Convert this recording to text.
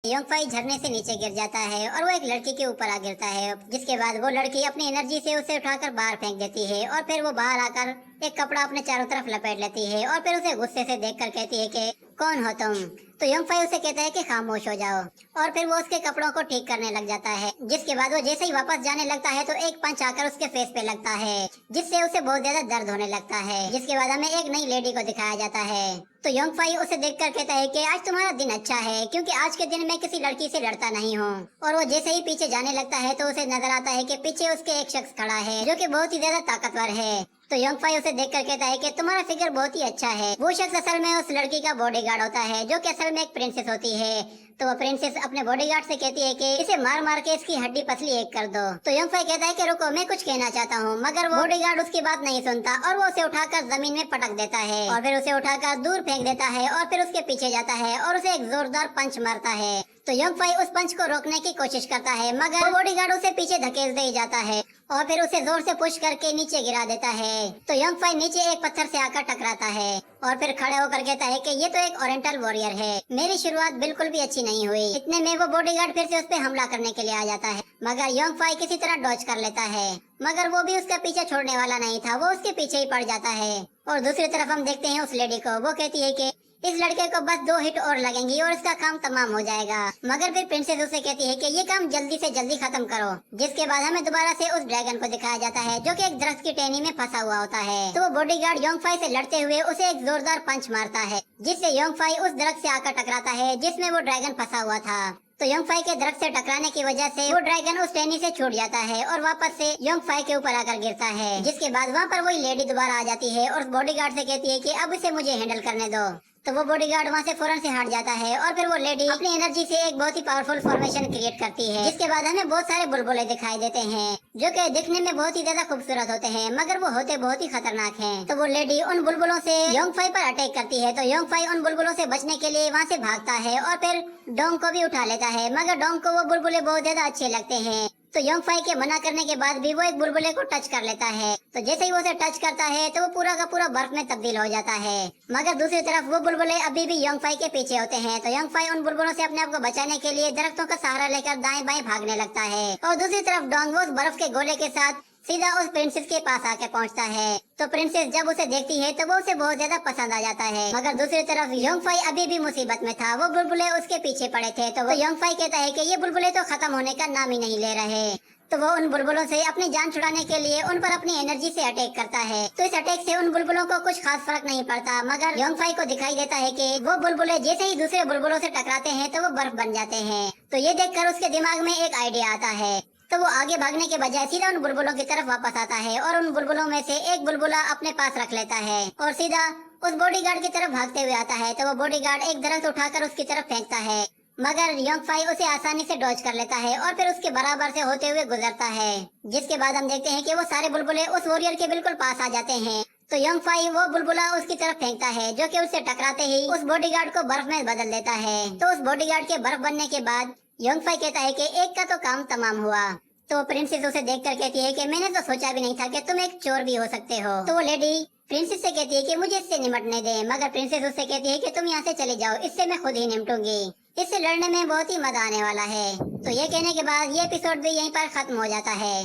योंगफाई झरने से नीचे गिर जाता है और वो एक लड़की के ऊपर आ गिरता है, जिसके बाद वो लड़की अपनी एनर्जी से उसे उठाकर बाहर फेंक देती है और फिर वो बाहर आकर एक कपड़ा अपने चारों तरफ लपेट लेती है और फिर उसे गुस्से से देखकर कहती है कि कौन हो तुम। तो योंगफाई उसे कहता है कि खामोश हो जाओ और फिर वो उसके कपड़ों को ठीक करने लग जाता है, जिसके बाद वो जैसे ही वापस जाने लगता है तो एक पंच आकर उसके फेस पे लगता है, जिससे उसे बहुत ज्यादा दर्द होने लगता है। जिसके बाद हमें एक नई लेडी को दिखाया जाता है। तो योंगफाई उसे देखकर कहता है कि आज तुम्हारा दिन अच्छा है, क्योंकि आज के दिन मैं किसी लड़की से लड़ता नहीं हूँ। और वो जैसे ही पीछे जाने लगता है तो उसे नजर आता है कि पीछे उसके एक शख्स खड़ा है जो कि बहुत ही ज्यादा ताकतवर है। तो योंगफाई उसे देखकर कहता है कि तुम्हारा फिगर बहुत ही अच्छा है। वो शख्स असल में उस लड़की का बॉडीगार्ड होता है, जो कि असल में एक प्रिंसेस होती है। तो वो प्रिंसेस अपने बॉडीगार्ड से कहती है कि इसे मार मार के इसकी हड्डी पसली एक कर दो। तो योंगफाई कहता है कि रुको, मैं कुछ कहना चाहता हूँ, मगर वो बॉडीगार्ड उसकी बात नहीं सुनता और वो उसे उठाकर जमीन में पटक देता है और फिर उसे उठाकर दूर फेंक देता है और फिर उसके पीछे जाता है और उसे एक जोरदार पंच मारता है। तो योंगफाई उस पंच को रोकने की कोशिश करता है, मगर वो बॉडीगार्ड उसे पीछे धकेल दे जाता है और फिर उसे जोर से पुश करके नीचे गिरा देता है। तो योंगफाई नीचे एक पत्थर से आकर टकराता है और फिर खड़े होकर कहता है कि ये तो एक ओरिएंटल वॉरियर है, मेरी शुरुआत बिल्कुल भी अच्छी नहीं हुई। इतने में वो बॉडीगार्ड फिर से उस पे हमला करने के लिए आ जाता है, मगर योंगफाई किसी तरह डॉज कर लेता है, मगर वो भी उसका पीछे छोड़ने वाला नहीं था, वो उसके पीछे ही पड़ जाता है। और दूसरी तरफ हम देखते हैं उस लेडी को, वो कहती है कि इस लड़के को बस 2 हिट और लगेंगी और इसका काम तमाम हो जाएगा। मगर फिर प्रिंसेस उसे कहती है कि ये काम जल्दी से जल्दी खत्म करो। जिसके बाद हमें दोबारा से उस ड्रैगन को दिखाया जाता है, जो कि एक दरख्त की टहनी में फंसा हुआ होता है। तो वो बॉडीगार्ड योंगफाई से लड़ते हुए उसे एक जोरदार पंच मारता है, जिससे योंगफाई उस दरख्त से आकर टकराता है जिसमें वो ड्रैगन फंसा हुआ था। तो योंगफाई के दरख्त से टकराने की वजह से वो ड्रैगन उस टहनी से छूट जाता है और वापस से योंगफाई के ऊपर आकर गिरता है। जिसके बाद वहाँ पर वही लेडी दोबारा आ जाती है और बॉडीगार्ड से कहती है कि अब इसे मुझे हैंडल करने दो। तो वो बॉडीगार्ड वहाँ से फौरन से हट जाता है और फिर वो लेडी अपनी एनर्जी से एक बहुत ही पावरफुल फॉर्मेशन क्रिएट करती है। जिसके बाद हमें बहुत सारे बुलबुले दिखाई देते हैं, जो कि दिखने में बहुत ही ज्यादा खूबसूरत होते हैं, मगर वो होते बहुत ही खतरनाक हैं। तो वो लेडी उन बुलबुलों से योंगफाई पर अटैक करती है। तो योंगफाई उन बुलबुलों से बचने के लिए वहाँ से भागता है और फिर डोंग को भी उठा लेता है, मगर डोंग को वो बुलबुले बहुत ज्यादा अच्छे लगते हैं। तो योंगफाई के मना करने के बाद भी वो एक बुलबुले को टच कर लेता है। तो जैसे ही वो उसे टच करता है तो वो पूरा का पूरा बर्फ में तब्दील हो जाता है, मगर दूसरी तरफ वो बुलबुले अभी भी योंगफाई के पीछे होते हैं। तो योंगफाई उन बुलबुलों से अपने आप को बचाने के लिए दरख्तों का सहारा लेकर दाएं बाएं भागने लगता है और दूसरी तरफ डोंग उस बर्फ के गोले के साथ सीधा उस प्रिंसेस के पास आके पहुंचता है। तो प्रिंसेस जब उसे देखती है तो वो उसे बहुत ज्यादा पसंद आ जाता है, मगर दूसरी तरफ योंगफाई अभी भी मुसीबत में था, वो बुलबुले उसके पीछे पड़े थे। तो वो योंगफाई कहता है कि ये बुलबुले तो खत्म होने का नाम ही नहीं ले रहे। तो वो उन बुलबुलों से अपनी जान छुड़ाने के लिए उन पर अपनी एनर्जी से अटैक करता है। तो इस अटैक से उन बुलबुलों को कुछ खास फर्क नहीं पड़ता, मगर योंगफाई को दिखाई देता है कि वो बुलबुले जैसे ही दूसरे बुलबुलों से टकराते हैं तो वो बर्फ बन जाते हैं। तो ये देखकर उसके दिमाग में एक आइडिया आता है। तो वो आगे भागने के बजाय सीधा उन बुलबुलों की तरफ वापस आता है और उन बुलबुलों में से एक बुलबुला अपने पास रख लेता है और सीधा उस बॉडीगार्ड की तरफ भागते हुए आता है। तो वो बॉडीगार्ड एक दरख्त उठाकर उसकी तरफ फेंकता है, मगर योंगफाई उसे आसानी से डॉज कर लेता है और फिर उसके बराबर से होते हुए गुजरता है। जिसके बाद हम देखते हैं कि वो सारे बुलबुले उस वॉरियर के बिल्कुल पास आ जाते हैं। तो योंगफाई वो बुलबुला उसकी तरफ फेंकता है, जो कि उससे टकराते ही उस बॉडीगार्ड को बर्फ में बदल देता है। तो उस बॉडीगार्ड के बर्फ बनने के बाद योंगफाई कहता है कि एक का तो काम तमाम हुआ। तो प्रिंसेस उसे देखकर कहती है कि मैंने तो सोचा भी नहीं था कि तुम एक चोर भी हो सकते हो। तो वो लेडी प्रिंसेस से कहती है कि मुझे इससे निपटने दे, मगर प्रिंसेस उससे कहती है कि तुम यहाँ से चले जाओ, इससे मैं खुद ही निपटूंगी, इससे लड़ने में बहुत ही मजा आने वाला है। तो ये कहने के बाद ये एपिसोड भी यहीं पर खत्म हो जाता है।